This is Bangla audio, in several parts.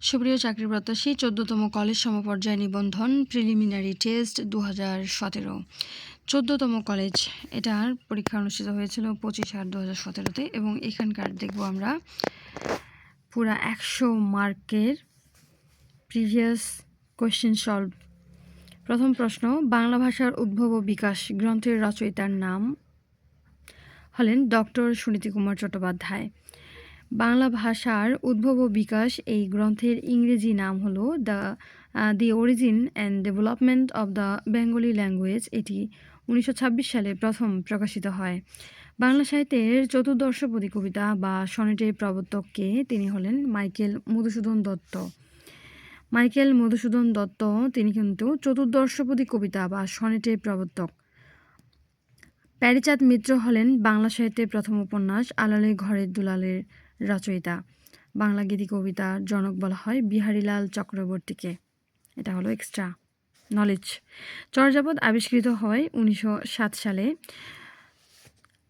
সুপ্রিয় চাকরি প্রত্যাশী ১৪তম কলেজ সমপর্যায় নিবন্ধন প্রিলিমিনারি টেস্ট ২০১৭ ১৪তম কলেজ এটার পরীক্ষা অনুষ্ঠিত হয়েছিল ২৫/৮/২০১৭-তে এবং এখানকার দেখব আমরা পুরা ১০০ মার্কের প্রিভিয়াস কোয়েশ্চেন সলভ। প্রথম প্রশ্ন, বাংলা ভাষার উদ্ভব ও বিকাশ গ্রন্থের রচয়িতার নাম হলেন ডক্টর সুনীতি কুমার চট্টোপাধ্যায়। বাংলা ভাষার উদ্ভব ও বিকাশ এই গ্রন্থের ইংরেজি নাম হলো দি origin and development of the Bengali language. এটি 1926 সালে প্রথম প্রকাশিত হয়। বাংলা সাহিত্যের চতুর্দশপদী কবিতা বা সনেটের প্রবর্তককে তিনি হলেন মাইকেল মধুসূদন দত্ত। তিনি কিন্তু চতুর্দশপদী কবিতা বা সনেটের প্রবর্তক। প্যারীচাঁদ মিত্র হলেন বাংলা সাহিত্যের প্রথম উপন্যাস আলালে ঘরের দুলালের রচয়িতা। বাংলা গীতি কবিতার জনক বলা হয় বিহারীলাল চক্রবর্তীকে। এটা হলো এক্সট্রা নলেজ। চর্যাপদ আবিষ্কৃত হয় 1907 সালে।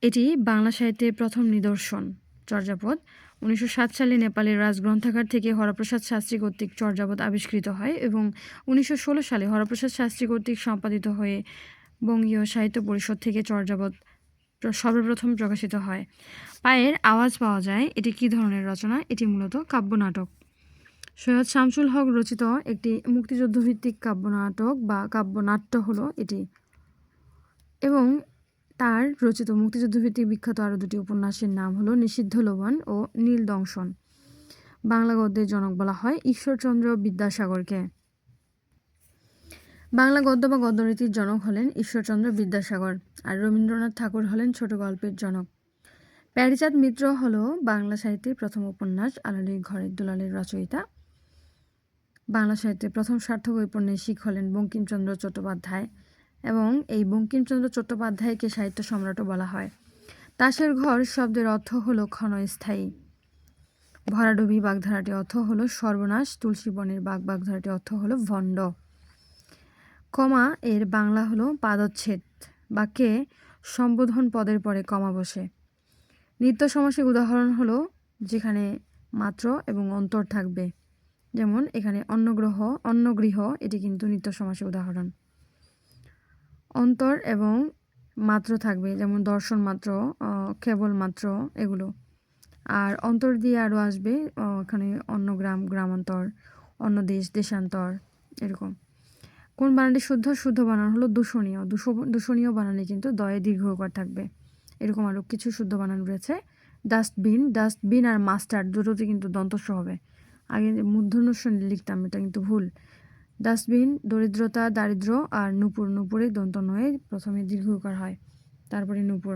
এটি বাংলা সাহিত্যের প্রথম নিদর্শন। চর্যাপদ 1907 সালে নেপালের রাজগ্রন্থাগার থেকে হরপ্রসাদ শাস্ত্রী কর্তৃক চর্যাপদ আবিষ্কৃত হয় এবং 1916 সালে হরপ্রসাদ শাস্ত্রী কর্তৃক সম্পাদিত হয়ে বঙ্গীয় সাহিত্য পরিষদ থেকে চর্যাপদ সর্বপ্রথম প্রকাশিত হয়। পায়ের আওয়াজ পাওয়া যায়, এটি কী ধরনের রচনা? এটি মূলত কাব্যনাটক। সৈয়দ শামসুল হক রচিত একটি মুক্তিযুদ্ধভিত্তিক কাব্যনাটক বা কাব্যনাট্য হলো এটি, এবং তার রচিত মুক্তিযুদ্ধভিত্তিক বিখ্যাত আরও দুটি উপন্যাসের নাম হলো নিষিদ্ধ লবণ ও নীল দংশন। বাংলা গদ্যের জনক বলা হয় ঈশ্বরচন্দ্র বিদ্যাসাগরকে। বাংলা গদ্য বা গদ্যরীতির জনক হলেন ঈশ্বরচন্দ্র বিদ্যাসাগর, আর রবীন্দ্রনাথ ঠাকুর হলেন ছোট গল্পের জনক। প্যারীচাঁদ মিত্র হল বাংলা সাহিত্যের প্রথম উপন্যাস আলালে ঘরের দুলালের রচয়িতা। বাংলা সাহিত্যের প্রথম সার্থক ঔপন্যাসিক হলেন বঙ্কিমচন্দ্র চট্টোপাধ্যায়, এবং এই বঙ্কিমচন্দ্র চট্টোপাধ্যায়কে সাহিত্য সম্রাটও বলা হয়। তাসের ঘর শব্দের অর্থ হল ক্ষণস্থায়ী। ভরাডুবি বাগধারাটি অর্থ হল সর্বনাশ। তুলসী বনের বাগ বাগধারাটি অর্থ হল ভণ্ড। কমা এর বাংলা হলো পাদচ্ছেদ। বাক্যে সম্বোধন পদের পরে কমা বসে। নিত্য সমাসের উদাহরণ হলো যেখানে মাত্র এবং অন্তর থাকবে, যেমন এখানে অন্নগৃহ, এটি কিন্তু নিত্য সমাসের উদাহরণ। অন্তর এবং মাত্র থাকবে, যেমন দর্শন মাত্র, কেবল মাত্র, এগুলো। আর অন্তর দিয়ে আরও আসবে এখানে অন্নগ্রাম, গ্রামান্তর, অন্য দেশ, দেশান্তর, এরকম। কোন বানানটি শুদ্ধ? শুদ্ধ বানান হলো দূষণীয়। দূষণীয় বানানে কিন্তু দয়ে দীর্ঘকার থাকবে। এরকম আরও কিছু শুদ্ধ বানান রয়েছে। ডাস্টবিন আর মাস্টার্ড দুটোতে কিন্তু দন্তস্ব হবে। আগে মূর্ধন্য লিখতাম, এটা কিন্তু ভুল। ডাস্টবিন দরিদ্রতা, দারিদ্র, আর নুপুরে দন্ত নয়ে প্রথমে দীর্ঘকার হয়, তারপরে নুপুর।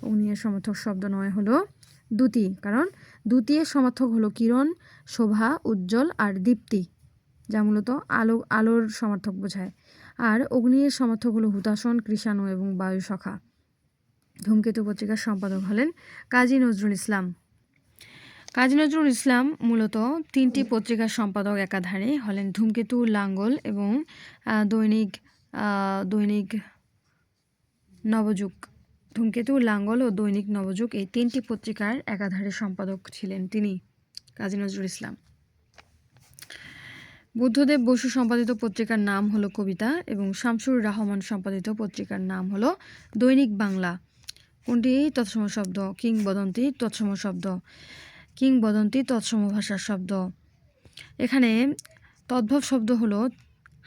অগ্নিয়ের সমর্থক শব্দ নয় হলো দ্যুতি, কারণ দ্যুতিয়ের সমর্থক হলো কিরণ, শোভা, উজ্জ্বল আর দীপ্তি, যা মূলত আলোর সমর্থক বোঝায়। আর অগ্নিয়ের সমর্থক হলো হুতাশন, কৃষাণু এবং বায়ু সখা। ধূমকেতু পত্রিকার সম্পাদক হলেন কাজী নজরুল ইসলাম। কাজী নজরুল ইসলাম মূলত 3টি পত্রিকার সম্পাদক একাধারে হলেন ধূমকেতু, লাঙ্গল এবং দৈনিক নবযুগ। ধূমকেতু, লাঙ্গল ও দৈনিক নবযুগ এই 3টি পত্রিকার একাধারে সম্পাদক ছিলেন তিনি, কাজী নজরুল ইসলাম। বুদ্ধদেব বসু সম্পাদিত পত্রিকার নাম হলো কবিতা, এবং শামসুর রহমান সম্পাদিত পত্রিকার নাম হলো দৈনিক বাংলা। কোনটি তৎসম শব্দ? কিংবদন্তি তৎসম শব্দ। কিংবদন্তি তৎসম ভাষার শব্দ। এখানে তদ্ভব শব্দ হলো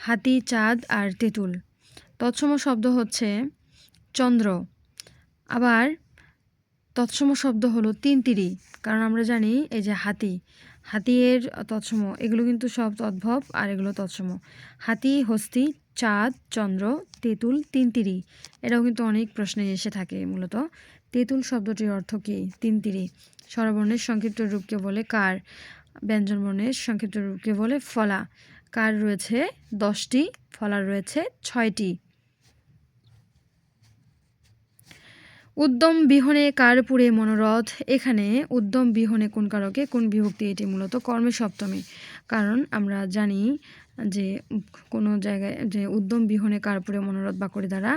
হাতি, চাঁদ আর তেঁতুল। তৎসম শব্দ হচ্ছে চন্দ্র। আবার তৎসম শব্দ হলো তিনতিরি, কারণ আমরা জানি এই যে হাতি এর তৎসম, এগুলো কিন্তু সব তদ্ভব আর এগুলো তৎসম। হাতি, হস্তি, চাঁদ, চন্দ্র, তেঁতুল, তিনতিরি, এটাও কিন্তু অনেক প্রশ্নে এসে থাকে। মূলত তেঁতুল শব্দটির অর্থ কি? তিনতিরি। স্বরবর্ণের সংক্ষিপ্ত রূপকে বলে কার, ব্যঞ্জনবর্ণের সংক্ষিপ্ত রূপকে বলে ফলা। কার রয়েছে 10টি, ফলার রয়েছে 6টি। উদ্যম বিহনে কার পুরে মনোরথ। এখানে উদ্যম বিহনে কোন কারকে, কোন বিভক্তি? এটি মূলত কর্মের সপ্তমী, কারণ আমরা জানি যে কোনো জায়গায় যে উদ্যম বিহনে কার পুরে মনোরথ বাক্যটি দ্বারা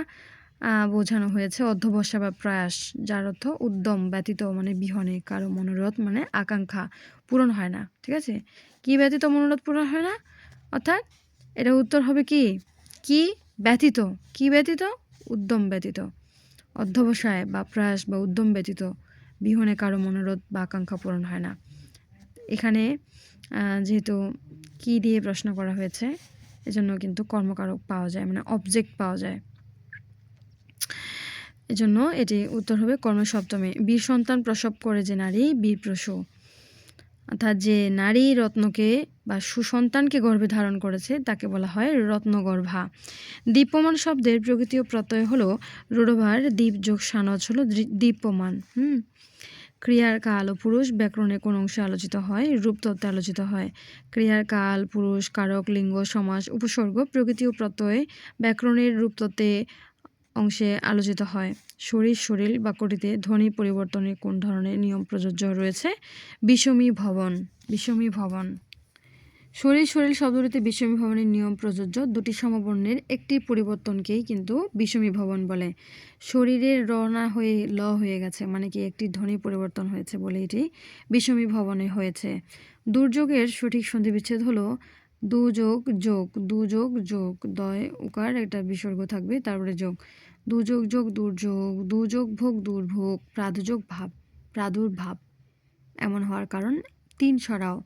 বোঝানো হয়েছে অধ্যবসায় বা প্রয়াস, যার অর্থ উদ্যম ব্যতীত মানে বিহনে কারো মনোরথ মানে আকাঙ্ক্ষা পূরণ হয় না। ঠিক আছে, কি ব্যতীত মনোরথ পূরণ হয় না, অর্থাৎ এটা উত্তর হবে কি, কি ব্যতীত, কি ব্যতীত, উদ্যম ব্যতীত, অধ্যবসায় বা প্রয়াস বা উদ্যম ব্যতীত বিহনে কারো মনোরথ বা আকাঙ্ক্ষা পূরণ হয় না। এখানে যেহেতু কি দিয়ে প্রশ্ন করা হয়েছে, এজন্য কিন্তু কর্মকারক পাওয়া যায়, মানে অবজেক্ট পাওয়া যায়, এজন্য এটি উত্তর হবে কর্মসপ্তমী। বীর সন্তান প্রসব করে যে নারী বীর প্রসূ, অর্থাৎ যে নারী রত্নকে বা সুসন্তানকে গর্ভে ধারণ করেছে তাকে বলা হয় রত্নগর্ভা। দীপ্যমান শব্দের প্রকৃতি ও প্রত্যয় হলো রূঢ়ভার, দীপ যোগ সানজ হলো দীপ্যমান। ক্রিয়ার কাল ও পুরুষ ব্যাকরণে কোন অংশে আলোচিত হয়, রূপতত্ত্বে আলোচিত হয়। ক্রিয়ার কাল, পুরুষ, কারক, লিঙ্গ, সমাস, উপসর্গ, প্রকৃতি ও প্রত্যয় ব্যাকরণের রূপতত্ত্বে অংশে আলোচিত হয়। শরীর, শরীর বাক্যটিতে ধ্বনি পরিবর্তনের কোন ধরনের নিয়ম প্রযোজ্য রয়েছে? বিষমী ভবন, বিষমী ভবন। শরীর, শরীর শব্দটিতে বিষমী ভবনের নিয়ম প্রযোজ্য। দুটি সমবর্ণের একটি পরিবর্তনকেই কিন্তু বিষমী ভবন বলে। শরীরের র না হয়ে ল হয়ে গেছে, মানে কি একটি ধ্বনি পরিবর্তন হয়েছে বলে এটি বিষমী ভবনে হয়েছে। দুর্যোগের সঠিক সন্ধিবিচ্ছেদ হলো দুযোগ যোগ, দুযোগ যোগ, দয় উকার একটা বিসর্গ থাকবে, তারপরে যোগ, দুযোগ যোগ দুর্যোগ, দুযোগ ভোগ দুর্ভোগ, প্রাদুযোগ ভাব, প্রাদুর্ভাব। এমন হওয়ার কারণ তিন সরাও,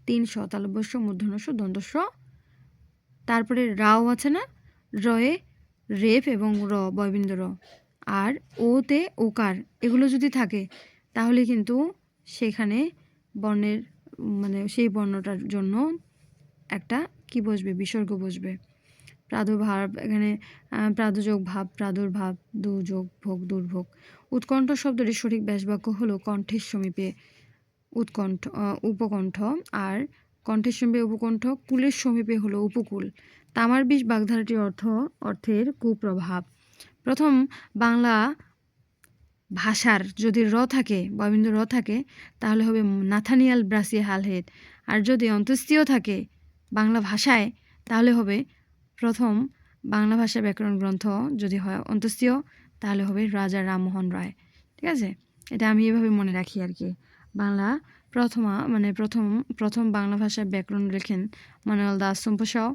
তিন স তালব্যস্য মূর্ধন্যস্য দন্তস্য, তারপরে রাও আছে না, রয়ে রেফ এবং র বয়বিন্দু র, আর ওতে ওকার, এগুলো যদি থাকে তাহলে কিন্তু সেখানে বর্ণের মানে সেই বর্ণটার জন্য একটা কি বসবে, বিসর্গ বসবে। প্রাদুর্ভাব, এখানে প্রাদুযোগ ভাব, প্রাদুর্ভাব, দুযোগ ভোগ দুর্ভোগ। উৎকণ্ঠ শব্দটির সঠিক ব্যাসবাক্য হলো কণ্ঠের সমীপে উৎকণ্ঠ, উপকণ্ঠ, আর কণ্ঠের সমীপে উপকণ্ঠ, কুলের সমীপে হলো উপকূল। তামার বিষ বাগধারাটির অর্থের কুপ্রভাব। প্রথম বাংলা ভাষার যদি র থাকে, বয়বিন্দু র থাকে, তাহলে হবে নাথানিয়াল ব্রাসি হালহেড। আর যদি অন্ত্যেষ্টিয় থাকে বাংলা ভাষায়, তাহলে হবে প্রথম বাংলা ভাষা ব্যাকরণ গ্রন্থ যদি হয় অন্ত্যেষ্টিয়, তাহলে হবে রাজা রামমোহন রায়। ঠিক আছে, এটা আমি এভাবে মনে রাখি আর কি। বাংলা প্রথম বাংলা ভাষার ব্যাকরণ লেখেন মনোয়াল দাস চম্পসাও।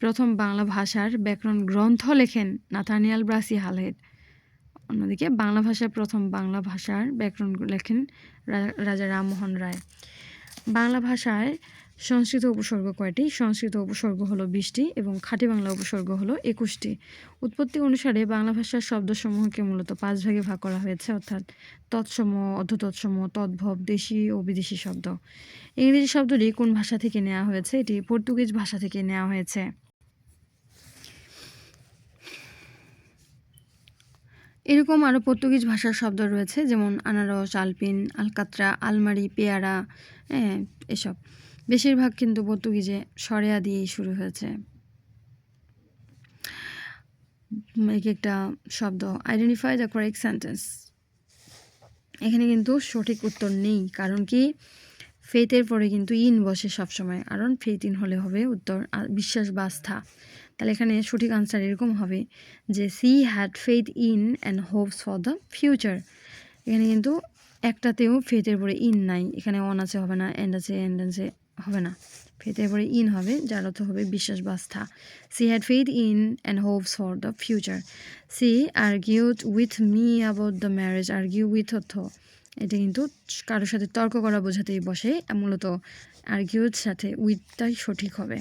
প্রথম বাংলা ভাষার ব্যাকরণ গ্রন্থ লেখেন নাথানিয়াল ব্রাসি হালহেড। অন্যদিকে বাংলা ভাষার প্রথম বাংলা ভাষার ব্যাকরণ লেখেন রাজা রামমোহন রায়। বাংলা ভাষায় সংস্কৃত উপসর্গ কয়টি? সংস্কৃত উপসর্গ হলো 20টি এবং খাঁটি বাংলা উপসর্গ হলো 21টি। উৎপত্তি অনুসারে বাংলা ভাষার শব্দসমূহকে মূলত 5 ভাগে ভাগ করা হয়েছে, অর্থাৎ তৎসম, অর্ধতৎসম, তদ্ভব, দেশি ও বিদেশি শব্দ। ইংরেজি শব্দটি কোন ভাষা থেকে নেওয়া হয়েছে? এটি পর্তুগিজ ভাষা থেকে নেওয়া হয়েছে। এরকম আরও পর্তুগিজ ভাষার শব্দ রয়েছে, যেমন আনারস, আলপিন, আলকাত্রা, আলমারি, পেয়ারা, এসব বেশিরভাগ কিন্তু পর্তুগিজে সরেয়া দিয়েই শুরু হয়েছে। এক একটা শব্দ, আইডেন্টিফাই দ্য কারেক্ট সেন্টেন্স। এখানে কিন্তু সঠিক উত্তর নেই, কারণ কি ফেথের পরে কিন্তু ইন বসে সবসময়, কারণ ফেথ ইন হলে হবে উত্তর বিশ্বাস বা আস্থা। তাহলে এখানে সঠিক আনসার এরকম হবে যে C had faith in and hopes for the future. এখানে কিন্তু একটাতেও ফেথের পরে ইন নাই, এখানে অন আছে হবে না, এন্ড আছে হবে না, ফেথের পরে ইন হবে, যার অর্থ হবে বিশ্বাস বা আস্থা। She had faith in and hopes for the future. She argued with me about the marriage, argue with অর্থ এটা কিন্তু কারোর সাথে তর্ক করা বোঝাতেই বসে, মূলত আর্গিউর সাথে উইথটাই সঠিক হবে।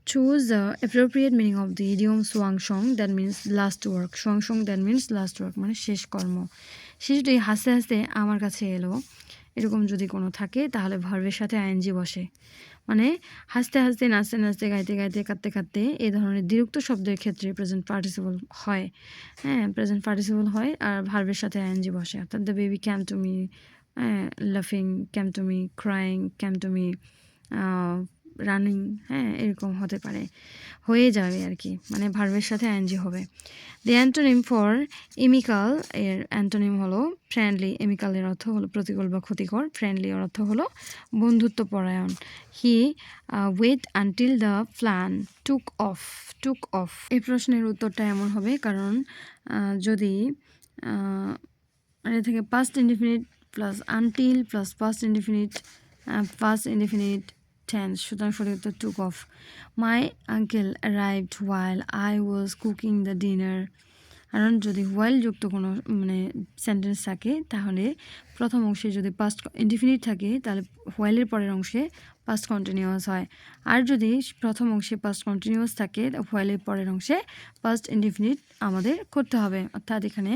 Choose the appropriate meaning of the idiom swan song, that means last work. Swan song that means last work, মানে শেষ কর্ম। শিশুটি হাসতে হাসতে আমার কাছে এলো, এরকম যদি কোনো থাকে তাহলে ভার্বের সাথে আইএনজি বসে, মানে হাসতে হাসতে, নাচতে নাচতে, গাইতে গাইতে, কাঁদতে কাঁদতে এই ধরনের দ্বিরুক্ত শব্দের ক্ষেত্রে প্রেজেন্ট পার্টিসিপল হয়। প্রেজেন্ট পার্টিসিপল হয় আর ভার্বের সাথে আইএনজি বসে, অর্থাৎ the baby came to me লাফিং, came to me crying, came to me running, হ্যাঁ এরকম হতে পারে, হয়ে যাবে আর কি, মানে ভার্বের সাথে আইএনজি হবে। দ্য অ্যান্টোনিম ফর এমিকাল এর অ্যান্টোনিম হলো ফ্রেন্ডলি। এমিকালের অর্থ হলো প্রতিকূল বা ক্ষতিকর, ফ্রেন্ডলি এর অর্থ হলো বন্ধুত্বপরায়ণ। He wait until the plane took off. Took off এই প্রশ্নের উত্তরটা এমন হবে, কারণ যদি এটা থেকে past indefinite plus until plus past indefinite tense, সুতরাং সঠিক উত্তর took off. My uncle arrived while I was cooking the dinner. কারণ যদি হোয়াইল যুক্ত কোনো মানে সেন্টেন্স থাকে তাহলে প্রথম অংশে যদি পাস্ট ইনডিফিনিট থাকে তাহলে হোয়াইলের পরের অংশে পাস্ট কন্টিনিউয়াস হয়, আর যদি প্রথম অংশে পাস্ট কন্টিনিউয়াস থাকে হোয়াইলের পরের অংশে পাস্ট ইনডিফিনিট আমাদের করতে হবে। অর্থাৎ এখানে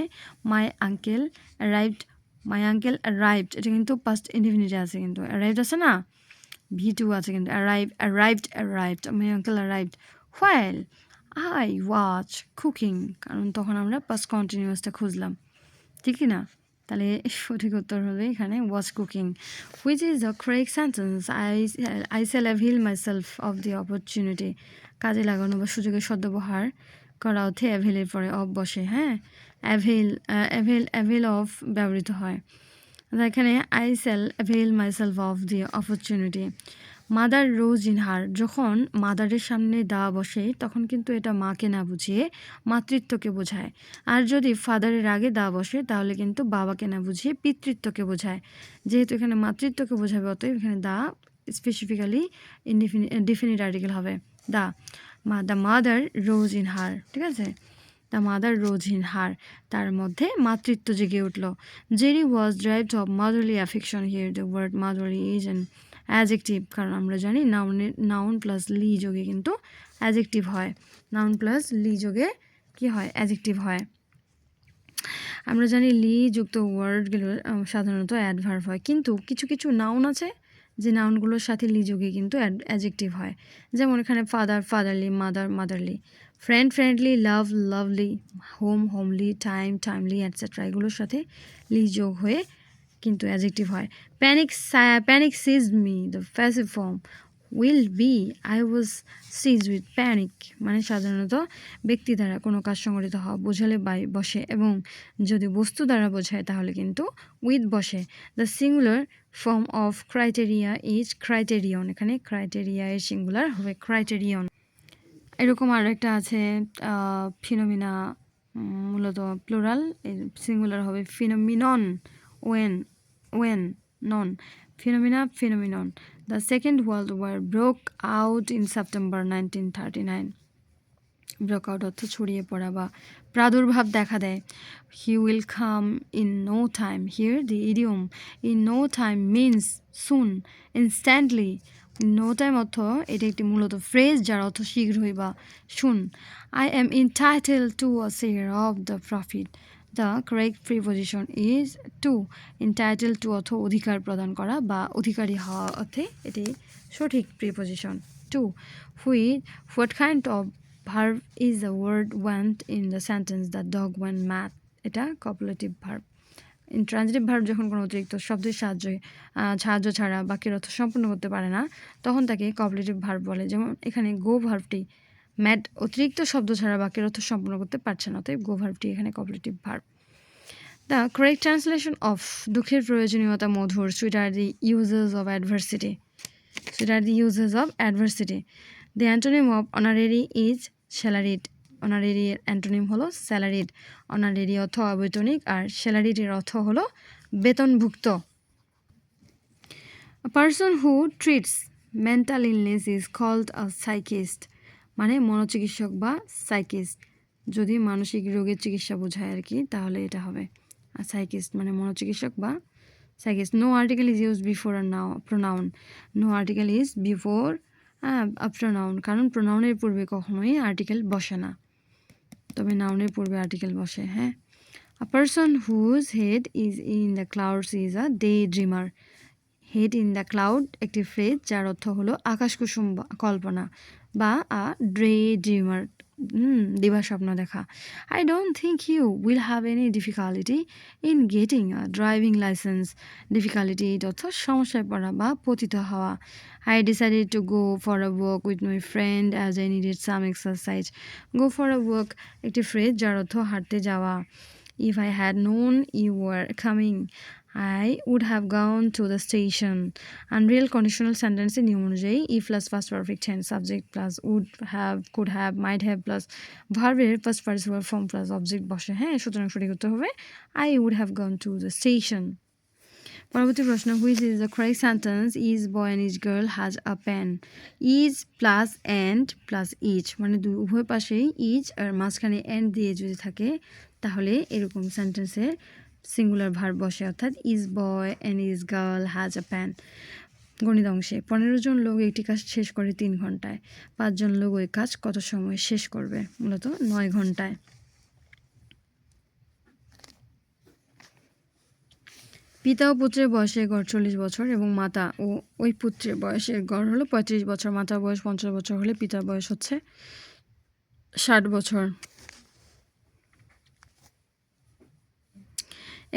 মাই আঙ্কেল অ্যারাইভড এটা কিন্তু পাস্ট ইনডিফিনিটে আছে, কিন্তু অ্যারাইভড আছে না, V2 আছে কিন্তু arrived my uncle arrived while I watch cooking, কারণ তখন আমরা পাস্ট কন্টিনিউয়াসটা খুঁজলাম, ঠিক না? তাহলে সঠিক উত্তর হবে এখানে watch cooking. Which is the correct sentence? I shall avail myself of the opportunity. কাজে লাগানো বা সুযোগের সদ্ব্যবহার করা অর্থে অ্যাভেলের পরে অফ বসে, হ্যাঁ অ্যাভেল অফ ব্যবহৃত হয়। এখানে I shall avail myself of the opportunity. Mother rose in হার, যখন মাদারের সামনে দা বসে তখন কিন্তু এটা মাকে না বুঝিয়ে মাতৃত্বকে বোঝায়, আর যদি ফাদারের আগে দা বসে তাহলে কিন্তু বাবাকে না বুঝিয়ে পিতৃত্বকে বোঝায়। যেহেতু এখানে মাতৃত্বকে বোঝাবে অতএব এখানে দা স্পেসিফিক্যালি ডিফিনিট আর্টিকেল হবে the. The mother rose in her, ঠিক আছে, the mother rose in her, তার মধ্যে মাতৃত্ব জেগে উঠল। Jerry was deprived of motherly affection, here the word motherly is an adjective, কারণ আমরা জানি নাউন প্লাস লি যোগে কিন্তু অ্যাজেক্টিভ হয়, নাউন প্লাস লি যোগে কি হয়, অ্যাজেক্টিভ হয়। আমরা জানি লি যুক্ত ওয়ার্ডগুলো সাধারণত অ্যাডভার্ব হয়, কিন্তু কিছু কিছু নাউন আছে যে নাউনগুলোর সাথে লি যোগে কিন্তু অ্যাজেক্টিভ হয়। যেমন এখানে father fatherly, mother motherly, friend friendly, love lovely, home homely, time timely etcetera, এগুলোর সাথে লি যোগ হয়ে কিন্তু অ্যাজেক্টিভ হয়। Panic seized me, the passive form will be I was seized with panic, মানে সাধারণত ব্যক্তি দ্বারা কোনো কাজ সংগঠিত হওয়া বোঝালে বাই বসে, এবং যদি বস্তু দ্বারা বোঝায় তাহলে কিন্তু উইথ বসে। The singular form of criteria is criterion, এখানে ক্রাইটেরিয়া এর সিঙ্গুলার হবে ক্রাইটেরিয়ন। এরকম আরও একটা আছে ফিনোমিনা, মূলত প্লুরাল, এর সিঙ্গুলার হবে ফিনোমিনন, ওয়েন নন, phenomenon. The second world war broke out in September 1939, broke out অর্থ ছড়িয়ে পড়া বা প্রাদুর্ভাব দেখা দেয়। He will come in no time, here the idiom in no time means soon, instantly. No time অর্থ এটা একটি মূলত ফ্রেজ যার অর্থ শীঘ্রই বা শুন। I am entitle to a share of the profit, the correct preposition is to. Entitle to অর্থ অধিকার প্রদান করা বা অধিকারী হওয়া অর্থে এটি সঠিক preposition to. What kind of verb is the word went in the sentence the dog went mad, এটা কপুলেটিভ ভার্ব। ইন্ট্রানজিটিভ ভার্ব যখন কোনো অতিরিক্ত শব্দের সাহায্য ছাড়া বাক্যের অর্থ সম্পূর্ণ করতে পারে না তখন তাকে কপুলেটিভ ভার্ব বলে। যেমন এখানে গো ভার্বটি ম্যাড অতিরিক্ত শব্দ ছাড়া বাক্যের অর্থ সম্পূর্ণ করতে পারছে না, অতএব গো ভার্বটি এখানে copulative verb. The correct translation of দুঃখের প্রয়োজনীয়তা মধুর, sweet are the uses of adversity, the antonym of honorary is salaried, honorary এর অ্যান্টোনিম হলো স্যালারিড। অনারেরি অর্থ অবৈতনিক আর স্যালারিড এর অর্থ হলো বেতনভুক্ত। A person who treats mental illness is called a psychiatrist, মানে মনোচিকিৎসক বা সাইকিস্ট। যদি মানসিক রোগের চিকিৎসা বোঝায় আর কি তাহলে এটা হবে সাইকিস্ট, মানে মনোচিকিৎসক বা psychiatrist. No article is use before a pronoun, no article is before a pronoun, কারণ প্রোনাউনের পূর্বে কখনোই আর্টিকেল বসে না, তবে নাউনের পূর্বে আর্টিকেল বসে। হ্যাঁ, a person whose head is in the clouds is a day dreamer, head in the cloud একটি ফ্রেজ যার অর্থ হলো আকাশকুসুম কল্পনা বা আ ড্রে ড্রিমার, দিবাস্বপ্ন দেখা। I don't think you will have any difficulty in getting a driving licence. Difficulty অর্থ সমস্যায় পড়া বা পতিত হওয়া। I decided to go for a walk with my friend as I needed some exercise. Go for a walk একটি ফ্রেজ যার অর্থ হাঁটতে যাওয়া। If I had known you were coming, I would have gone to the station. Unreal conditional sentence নিয়ম অনুযায়ী if plus first perfect tense subject plus would have could have might have plus ভার্বের first participle form plus object বসে। হ্যাঁ, সুতরাং সঠিক উত্তর হবে I would have gone to the station. পরবর্তী প্রশ্ন, which is the correct sentence? Is boy and is girl has a pen. Is plus and plus is মানে উভয় পাশেই ইজ আর মাঝখানে অ্যান্ড দিয়ে যদি থাকে তাহলে এরকম সেন্টেন্সের সিঙ্গুলার ভার্ব বসে, অর্থাৎ is boy and is girl has a pan. গণিত অংশে 15 জন লোক একটি কাজ শেষ করে 3 ঘন্টায়। 5 জন লোক ওই কাজ কত সময় শেষ করবে? মূলত 9 ঘন্টায়। পিতা ও পুত্রের বয়সের গড় 40 বছর এবং মাতা ও ওই পুত্রের বয়সের গড় হলো 35 বছর। মাতার বয়স 50 বছর হলে পিতার বয়স হচ্ছে 60 বছর।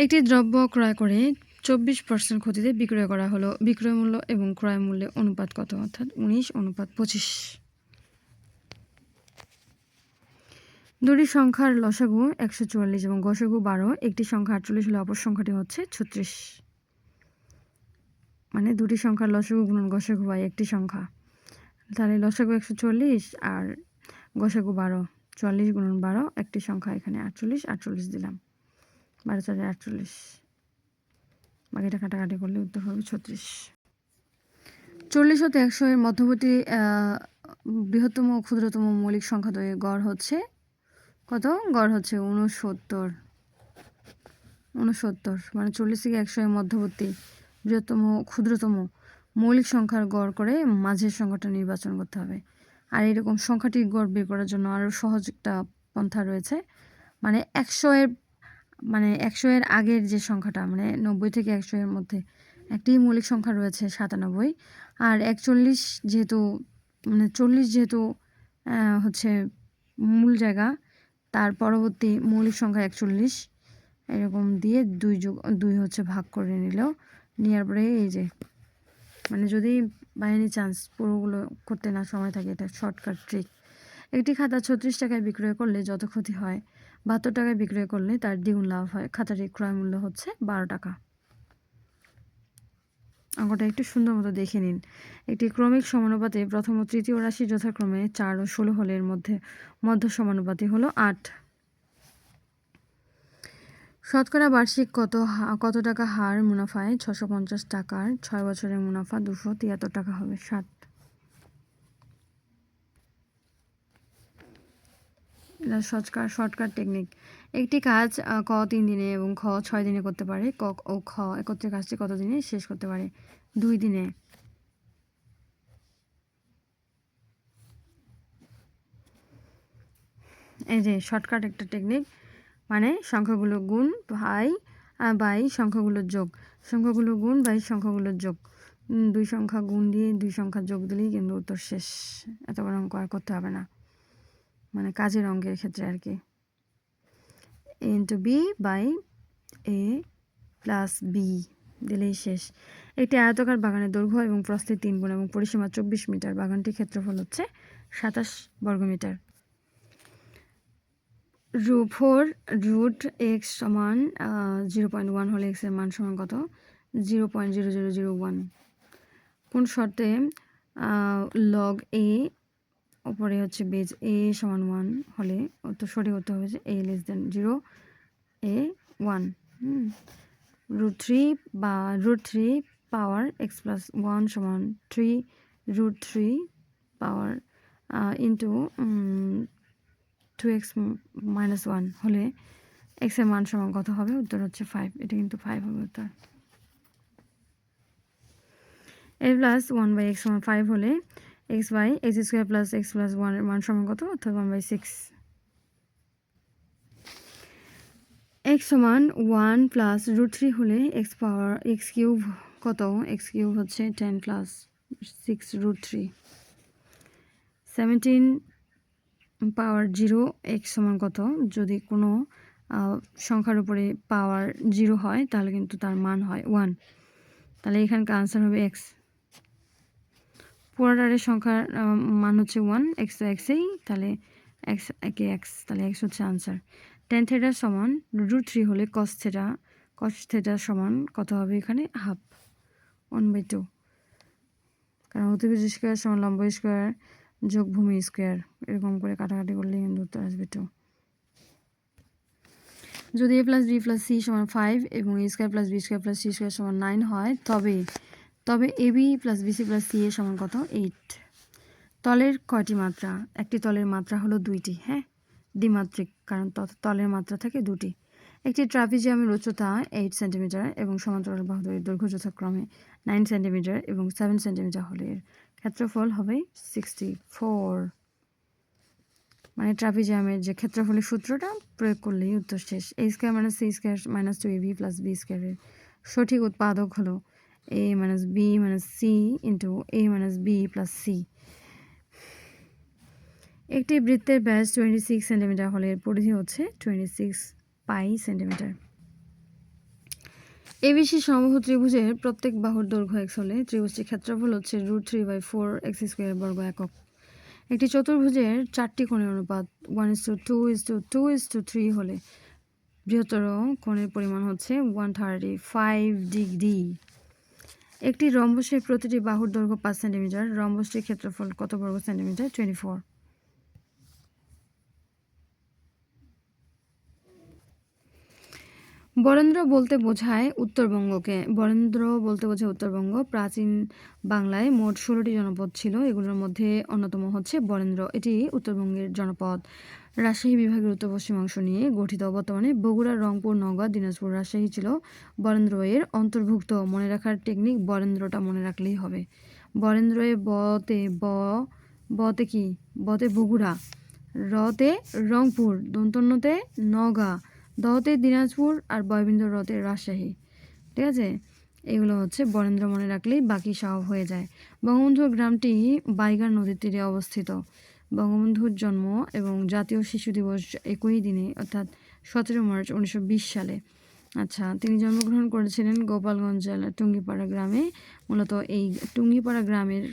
একটি দ্রব্য ক্রয় করে 24% ক্ষতিতে বিক্রয় করা হলো। বিক্রয় মূল্য এবং ক্রয় মূল্যের অনুপাত কত? অর্থাৎ 19:25। দুটি সংখ্যার লসাগু 144 এবং গসাগু 12। একটি সংখ্যা 48 হলে অপর সংখ্যাটি হচ্ছে 36। মানে দুটি সংখ্যার লসাগু গুণন গসাগু বাই একটি সংখ্যা। তাহলে লসাগু 144 আর গসাগু 12। 44 গুণন 12 একটি সংখ্যা, এখানে 48 দিলাম, 12×4=48। বাকিটা কাটাকাটি করলে উত্তর হবে 36। 40 হতে 100 এর মধ্যবর্তী বৃহত্তম ও ক্ষুদ্রতম মৌলিক সংখ্যা দ্বয়ের গড় হচ্ছে কত? গড় হচ্ছে 69। মানে 40 থেকে 100 এর মধ্যবর্তী বৃহত্তম ক্ষুদ্রতম মৌলিক সংখ্যার গড় করে মাঝের সংখ্যাটা নির্বাচন করতে হবে। আর এরকম সংখ্যাটির গড় বের করার জন্য আরও সহজ একটা পন্থা রয়েছে। মানে 100 এর আগের যে সংখ্যাটা, মানে 90 থেকে 100 এর মধ্যে একটি মৌলিক সংখ্যা রয়েছে 97। আর 41 যেহেতু মানে 40 যেহেতু হচ্ছে মূল জায়গা, তার পরবর্তী মৌলিক সংখ্যা 41, এরকম দিয়ে 2 হচ্ছে ভাগ করে নেওয়ার পরে এই যে মানে যদি বাই এনি চান্স পুরোগুলো করতে না সময় থাকে, এটা শর্টকাট ট্রিক। একটি খাতা 36 টাকায় বিক্রয় করলে যত ক্ষতি হয় 72 টাকায় বিক্রয় করলে তার দ্বিগুণ লাভ হয়। খাতাটির ক্রয় মূল্য হচ্ছে 12 টাকা। অঙ্কটা একটু সুন্দর মতো দেখে নিন। একটি ক্রমিক সমানুপাতে প্রথম ও তৃতীয় রাশি যথাক্রমে 4 ও 16 হলে এর মধ্য সমানুপাতি হলো 8। শতকরা বার্ষিক কত টাকা হার মুনাফায় 650 টাকার 6 বছরের মুনাফা 273 টাকা হবে। 7। এটা শর্টকাট টেকনিক। একটি কাজ ক 3 দিনে এবং খ 6 দিনে করতে পারে। ক ও খ একত্রে কাজটি কত দিনে শেষ করতে পারে? 2 দিনে। এই যে শর্টকাট একটা টেকনিক, মানে সংখ্যাগুলো গুণ বাই সংখ্যাগুলোর যোগ, সংখ্যাগুলো গুণ বাই সংখ্যাগুলোর যোগ। 2 সংখ্যা গুণ দিয়ে 2 সংখ্যা যোগ দিলেই কিন্তু উত্তর শেষ। এত বড় অঙ্ক আর করতে হবে না, মানে কাজের অঙ্কের ক্ষেত্রে আর কি। a into b by a plus b দিলেই শেষ। একটি আয়তাকার বাগানের দৈর্ঘ্য এবং প্রস্থে 3 গুণ এবং পরিসীমা 24 মিটার। বাগানটির ক্ষেত্রফল হচ্ছে 27 বর্গমিটার। 4√x সমান 0.1 হলে x এর মান সমান কত? 0.0001। কোন শর্তে log a উপরে হচ্ছে বেজ a সমান 1 হলে তো সঠিক উত্তর হবে যে a less than 0 a 1। √3 বা √3 পাওয়ার x plus 1 সমান 3√3 পাওয়ার ইন্টু 2x minus 1 হলে x এর মান সমান কত হবে? উত্তর হচ্ছে 5। এটা কিন্তু 5 হবে উত্তর। a plus 1/x সমান 5 হলে x by x square plus x plus 1 এর মান সমান কত? অর্থাৎ 1/6। x সমান 1 plus √3 হলে x পাওয়ার x কিউব কত, এক্স কিউব হচ্ছে 10 প্লাস 6√3। 17 পাওয়ার 0 এক্স সমান কত? যদি কোনো সংখ্যার উপরে পাওয়ার 0 হয় তাহলে কিন্তু তার মান হয় 1, তাহলে এখানকার আনসার হবে এক্স। পুরোটারের সংখ্যার মান হচ্ছে 1, এক্স তো এক্সেই, তাহলে এক্স একে এক্স, তাহলে এক্স হচ্ছে আনসার। tan θ সমান √3 হলে cos θ সমান কত হবে? এখানে হাফ, 1/2, কারণ অতিভুজ স্কোয়ার সমান লম্ব স্কোয়ার যোগ ভূমি স্কোয়ার, এরকম করে কাটাকাটি করলে কিন্তু উত্তর আসবে 2। যদি a + b + c সমান 5 এবং a² + b² + c² সমান 9 হয়, তবে ab + bc + ca সমান কত? 8। তলের কয়টি মাত্রা? একটি তলের মাত্রা হলো 2টি। হ্যাঁ, দ্বিমাত্রিক, কারণ তলের মাত্রা থাকে 2টি। একটি ট্রাপিজিয়ামের উচ্চতা 8 সেন্টিমিটার এবং সমান্তরাল বাহুর দৈর্ঘ্য যথাক্রমে 9 সেন্টিমিটার এবং 7 সেন্টিমিটার হলে এর ক্ষেত্রফল হবে 64। মানে ট্রাপিজিয়ামের যে ক্ষেত্রফলের সূত্রটা প্রয়োগ করলেই উত্তর শেষ। a² - c² - 2ab + b² এর সঠিক উৎপাদক হলো a - b - c × a - b + c। একটি বৃত্তের ব্যাস 26 সেন্টিমিটার হলে এর পরিধি হচ্ছে 26 পাই সেন্টিমিটার। ABC সমবাহু ত্রিভুজের প্রত্যেক বাহুর দৈর্ঘ্য x হলে ত্রিভুজটির ক্ষেত্রফল হচ্ছে √3/4 x² বর্গ একক। একটি চতুর্ভুজের 4টি কোণের অনুপাত 1:2:2:3 হলে বৃহত্তর কোণের পরিমাণ হচ্ছে 135 ডিগ্রি। একটি রম্বসের প্রতিটি বাহুর দৈর্ঘ্য 5 সেন্টিমিটার, রম্বসটির ক্ষেত্রফল কত বর্গ সেন্টিমিটার? 24। বরেন্দ্র বলতে বোঝায় উত্তরবঙ্গকে। প্রাচীন বাংলায় মোট 16টি জনপদ ছিল, এগুলোর মধ্যে অন্যতম হচ্ছে বরেন্দ্র। এটি উত্তরবঙ্গের জনপদ। রাজশাহী বিভাগের উত্তর পশ্চিমাংশ নিয়ে গঠিত। বর্তমানে বগুড়া, রংপুর, নওগাঁ, দিনাজপুর, রাজশাহী ছিল বরেন্দ্র এর অন্তর্ভুক্ত। মনে রাখার টেকনিক, বরেন্দ্রটা মনে রাখলেই হবে। বরেন্দ্র এ বতে কি? বতে বগুড়া, রতে রংপুর, দন্তন্যতে নওগাঁ, দতে দিনাজপুর আর বয়বিন্দু রতে রাজশাহী। ঠিক আছে, এগুলো হচ্ছে বরেন্দ্র মনে রাখলেই বাকি সব হয়ে যায়। বঙ্গবন্ধুর গ্রামটি বাইগার নদীর তীরে অবস্থিত। বঙ্গবন্ধুর জন্ম এবং জাতীয় শিশু দিবস একই দিনে, অর্থাৎ 17 মার্চ 1920 সালে। আচ্ছা, তিনি জন্মগ্রহণ করেছিলেন গোপালগঞ্জ জেলার টুঙ্গিপাড়া গ্রামে। মূলত এই টুঙ্গিপাড়া গ্রামের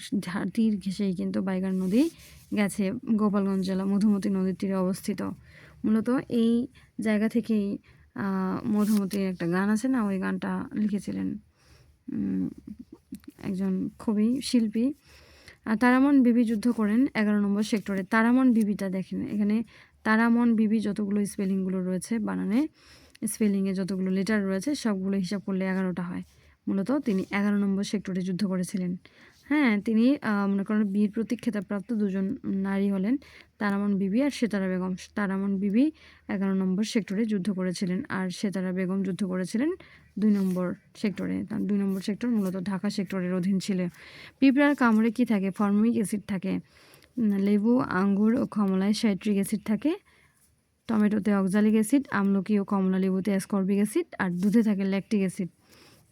তীর ঘেঁষেই কিন্তু বাইগার নদী গেছে। গোপালগঞ্জ জেলা মধুমতি নদীর তীরে অবস্থিত। মূলত এই জায়গা থেকেই মধুমতির একটা গান আছে না, ওই গানটা লিখেছিলেন একজন কবি শিল্পী। তারামন বিবি যুদ্ধ করেন 11 নম্বর সেক্টরে। তারামন বিবিটা দেখেন, এখানে তারামন বিবি যতগুলো স্পেলিংগুলো রয়েছে, বানানে স্পেলিংয়ে যতগুলো লেটার রয়েছে সবগুলো হিসাব করলে 11টা হয়। মূলত তিনি 11 নম্বর সেক্টরে যুদ্ধ করেছিলেন। হ্যাঁ, তিনি মনে করেন বীর প্রতীক খেতাবপ্রাপ্ত দুজন নারী হলেন তারামন বিবি আর সেতারা বেগম। তারামন বিবি 11 নম্বর সেক্টরে যুদ্ধ করেছিলেন আর সেতারা বেগম যুদ্ধ করেছিলেন 2 নম্বর সেক্টরে। তার 2 নম্বর সেক্টর মূলত ঢাকা সেক্টরের অধীন ছিল। পিঁপড়ার কামড়ে কি থাকে? ফর্মিক অ্যাসিড থাকে। লেবু, আঙ্গুর ও কমলায় সাইট্রিক অ্যাসিড থাকে। টমেটোতে অক্সালিক অ্যাসিড, আমলকি ও কমলা লেবুতে অ্যাসকর্বিক অ্যাসিড আর দুধে থাকে ল্যাকটিক অ্যাসিড।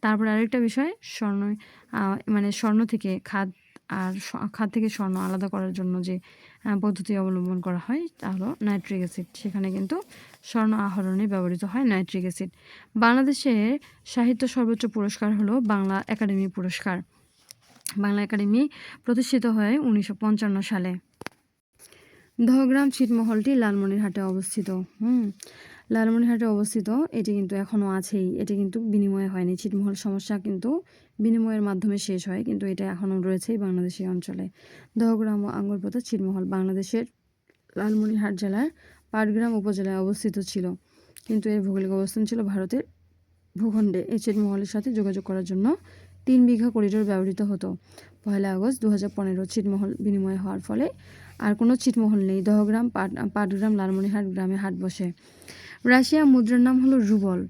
তারপর আরেকটা বিষয়, স্বর্ণ থেকে খাদ আর খাদ থেকে স্বর্ণ আলাদা করার জন্য যে পদ্ধতি অবলম্বন করা হয় তা হলো নাইট্রিক অ্যাসিড। সেখানে কিন্তু স্বর্ণ আহরণে ব্যবহৃত হয় নাইট্রিক অ্যাসিড। বাংলাদেশের সাহিত্য সর্বোচ্চ পুরস্কার হলো বাংলা একাডেমি পুরস্কার। বাংলা একাডেমি প্রতিষ্ঠিত হয় 1955 সালে। দহগ্রাম ছিটমহলটি লালমনিরহাটে অবস্থিত। লালমনিরহাটে অবস্থিত। এটি কিন্তু এখনও আছেই, এটি কিন্তু বিনিময় হয়নি। ছিটমহল সমস্যা কিন্তু বিনিময়ের মাধ্যমে শেষ হয়, কিন্তু এটা এখনও রয়েছেই বাংলাদেশের অঞ্চলে। দহগ্রাম ও আঙ্গুরপোতা ছিটমহল বাংলাদেশের লালমনিরহাট জেলার পাটগ্রাম উপজেলায় অবস্থিত ছিল, কিন্তু এর ভৌগোলিক অবস্থান ছিল ভারতের ভূখণ্ডে। এই ছিটমহলের সাথে যোগাযোগ করার জন্য 3 বিঘা করিডোর ব্যবহৃত হতো। 1 আগস্ট 2015 ছিটমহল বিনিময় হওয়ার ফলে আর কোনো ছিটমহল নেই। দহগ্রাম, পাটগ্রাম, লালমনিরহাট গ্রামে হাট বসে। রাশিয়া মুদ্রার নাম হলো রুবল।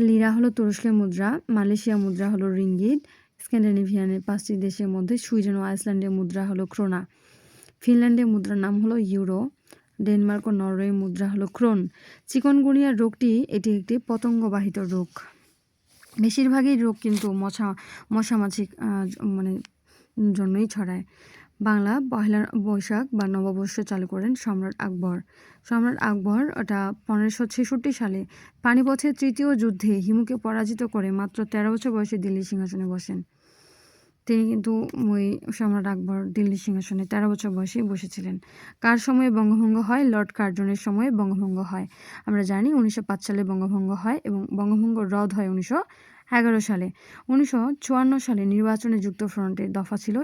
লিরা হলো তুরস্কের মুদ্রা। মালয়েশিয়া মুদ্রা হলো রিঙ্গিত। স্ক্যান্ডিনেভিয়ানের 5টি দেশের মধ্যে সুইডেন ও আইসল্যান্ডের মুদ্রা হলো ক্রোনা। ফিনল্যান্ডের মুদ্রার নাম হলো ইউরো। ডেনমার্ক ও নরওয়ের মুদ্রা হলো ক্রোন। চিকনগুনিয়া রোগটি এটি একটি পতঙ্গবাহিত রোগ। বেশিরভাগই রোগ কিন্তু মশামাছি মানে জন্যই ছড়ায়। বাংলা পহেলা বৈশাখ বা নববর্ষ চালু করেন সম্রাট আকবর। সম্রাট আকবর ওটা 1566 সালে পানিপথের তৃতীয় যুদ্ধে হিমুকে পরাজিত করে মাত্র 13 বছর বয়সে দিল্লির সিংহাসনে বসেন। তিনি কিন্তু ওই সম্রাট আকবর দিল্লির সিংহাসনে 13 বছর বয়সেই বসেছিলেন। কার সময়ে বঙ্গভঙ্গ হয়? লর্ড কার্জনের সময়ে বঙ্গভঙ্গ হয়। আমরা জানি 1905 সালে বঙ্গভঙ্গ হয় এবং বঙ্গভঙ্গ রদ হয় 1911 সালে। 1954 সালে নির্বাচনে যুক্তফ্রন্টের দফা ছিল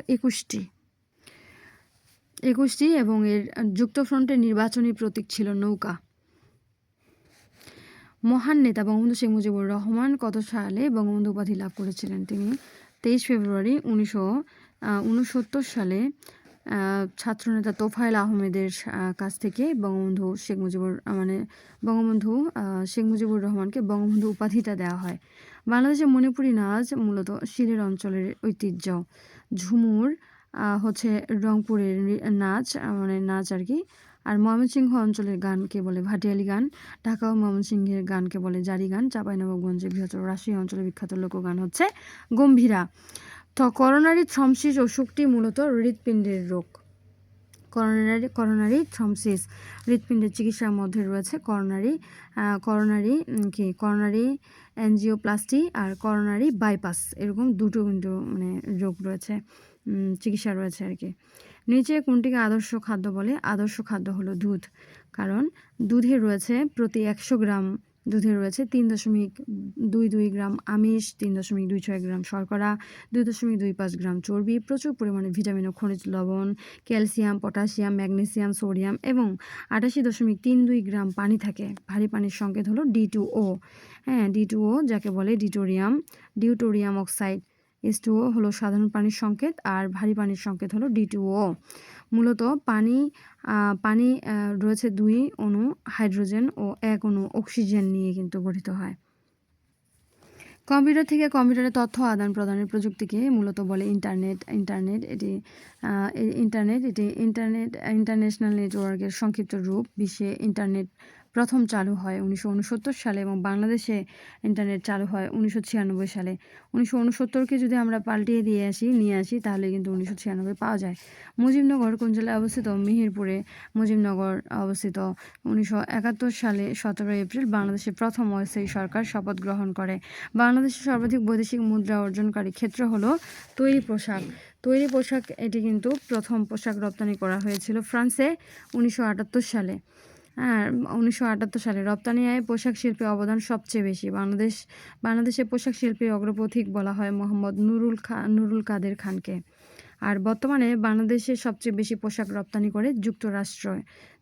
21টি এবং এর যুক্তফ্রন্টের নির্বাচনী প্রতীক ছিল নৌকা। মহান নেতা বঙ্গবন্ধু শেখ মুজিবুর রহমান কত সালে বঙ্গবন্ধু উপাধি লাভ করেছিলেন? তিনি 23 ফেব্রুয়ারি 1969 সালে ছাত্রনেতা তোফায়েল আহমেদের কাছ থেকে বঙ্গবন্ধু শেখ মুজিবুর রহমানকে বঙ্গবন্ধু উপাধিটা দেওয়া হয়। বাংলাদেশের মণিপুরী নাচ মূলত সিলেট অঞ্চলের ঐতিহ্য। ঝুমুর হচ্ছে রংপুরের নাচ আর কি। আর ময়মনসিংহ অঞ্চলের গানকে বলে ভাটিয়ালি গান। ঢাকা ও ময়মনসিংহের গানকে বলে জারি গান। চাঁপাইনবাবগঞ্জের বৃহত্তর রাজশাহী অঞ্চলের বিখ্যাত লোকগান হচ্ছে গম্ভীরা। তো করোনারি থ্রম্বসিস অসুখটি মূলত হৃৎপিণ্ডের রোগ। করোনারি থ্রম্বসিস হৃৎপিণ্ডের চিকিৎসার মধ্যে রয়েছে করোনারি অ্যাঞ্জিওপ্লাস্টি আর করোনারি বাইপাস, এরকম দুটো কিন্তু রোগ রয়েছে, চিকিৎসা রয়েছে আর কি। নিচে কোনটিকে আদর্শ খাদ্য বলে? আদর্শ খাদ্য হলো দুধ, কারণ দুধে রয়েছে প্রতি 100 গ্রাম দুধে রয়েছে 3.22 গ্রাম আমিষ, 3.26 গ্রাম শর্করা, 2.25 গ্রাম চর্বি, প্রচুর পরিমাণে ভিটামিন ও খনিজ লবণ, ক্যালসিয়াম, পটাশিয়াম, ম্যাগনেসিয়াম, সোডিয়াম এবং 88.32 গ্রাম পানি থাকে। ভারী পানির সংকেত হলো D2O। হ্যাঁ, D2O যাকে বলে ডিউটোরিয়াম অক্সাইড। H2O হলো সাধারণ পানির সংকেত আর ভারী পানির সংকেত হলো D2O। মূলত পানি রয়েছে 2 অণু হাইড্রোজেন ও 1 অণু অক্সিজেন নিয়ে কিন্তু গঠিত হয়। কম্পিউটার থেকে কম্পিউটারে তথ্য আদান প্রদানের প্রযুক্তিকে মূলত বলে ইন্টারনেট। ইন্টারন্যাশনাল নেটওয়ার্কের সংক্ষিপ্ত রূপ। বিশ্বে ইন্টারনেট প্রথম চালু হয় 1969 সালে এবং বাংলাদেশে ইন্টারনেট চালু হয় 1996 সালে। 1969কে যদি আমরা পাল্টিয়ে নিয়ে আসি তাহলে কিন্তু 1996 পাওয়া যায়। মুজিবনগর কোন জেলায় অবস্থিত? মেহেরপুরে মুজিবনগর অবস্থিত। 1971 সালে 17 এপ্রিল বাংলাদেশের প্রথম অস্থায়ী সরকার শপথ গ্রহণ করে। বাংলাদেশের সর্বাধিক বৈদেশিক মুদ্রা অর্জনকারী ক্ষেত্র হলো তৈরি পোশাক। এটি কিন্তু প্রথম পোশাক রপ্তানি করা হয়েছিল ফ্রান্সে 1978 সালে। 1978 সালে রপ্তানি আয়ে পোশাক শিল্পে অবদান সবচেয়ে বেশি। বাংলাদেশের পোশাক শিল্পীর অগ্রপথিক বলা হয় মোহাম্মদ নুরুল কাদের খানকে। আর বর্তমানে বাংলাদেশের সবচেয়ে বেশি পোশাক রপ্তানি করে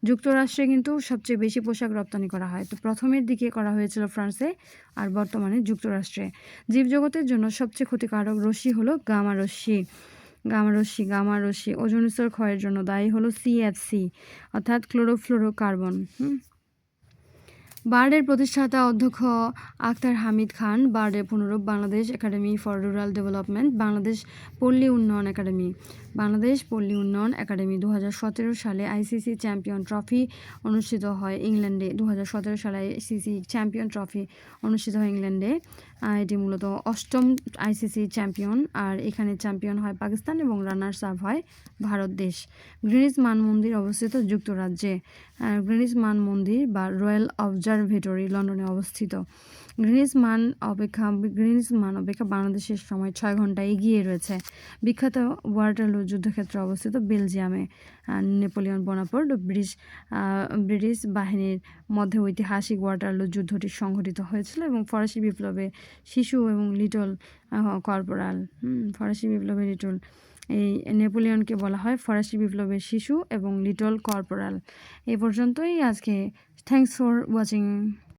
যুক্তরাষ্ট্রে কিন্তু সবচেয়ে বেশি পোশাক রপ্তানি করা হয়। তো প্রথমের দিকে করা হয়েছিল ফ্রান্সে আর বর্তমানে যুক্তরাষ্ট্রে। জীবজগতের জন্য সবচেয়ে ক্ষতিকারক রশ্মি হলো গামা রশ্মি। ওজোন স্তর ক্ষয়ের জন্য দায়ী হলো CFC অর্থাৎ ক্লোরোফ্লোরোকার্বন। বার্ডের প্রতিষ্ঠাতা অধ্যক্ষ আখতার হামিদ খান। বার্ডের পুনরূপ Bangladesh academy for rural development, Bangladesh পল্লী উন্নয়ন একাডেমি। 2017 সালে ICC চ্যাম্পিয়ন ট্রফি অনুষ্ঠিত হয় ইংল্যান্ডে। 2017 সালে ICC চ্যাম্পিয়ন ট্রফি অনুষ্ঠিত হয় ইংল্যান্ডে। এটি মূলত 8ম ICC চ্যাম্পিয়ন, আর এখানে চ্যাম্পিয়ন হয় পাকিস্তান এবং রানার্স আপ হয় ভারত দেশ। গ্রিনিচ মান মন্দির অবস্থিত যুক্তরাজ্যে। গ্রিনিচ মান মন্দির বা রয়্যাল অবজারভেটরি লন্ডনে অবস্থিত। গ্রিনিচ মান অপেক্ষা বাংলাদেশের সময় 6 ঘন্টা এগিয়ে রয়েছে। বিখ্যাত ওয়াটারলু যুদ্ধক্ষেত্র অবস্থিত বেলজিয়ামে। নেপোলিয়ন বোনাপার্ট ও ব্রিটিশ বাহিনীর মধ্যে ঐতিহাসিক ওয়াটারলু যুদ্ধটি সংঘটিত হয়েছিল এবং ফরাসি বিপ্লবে শিশু এবং লিটল কর্পোরাল এই নেপোলিয়নকে বলা হয় ফরাসি বিপ্লবের শিশু এবং লিটল কর্পোরাল। এই পর্যন্তই আজকে। Thanks for watching.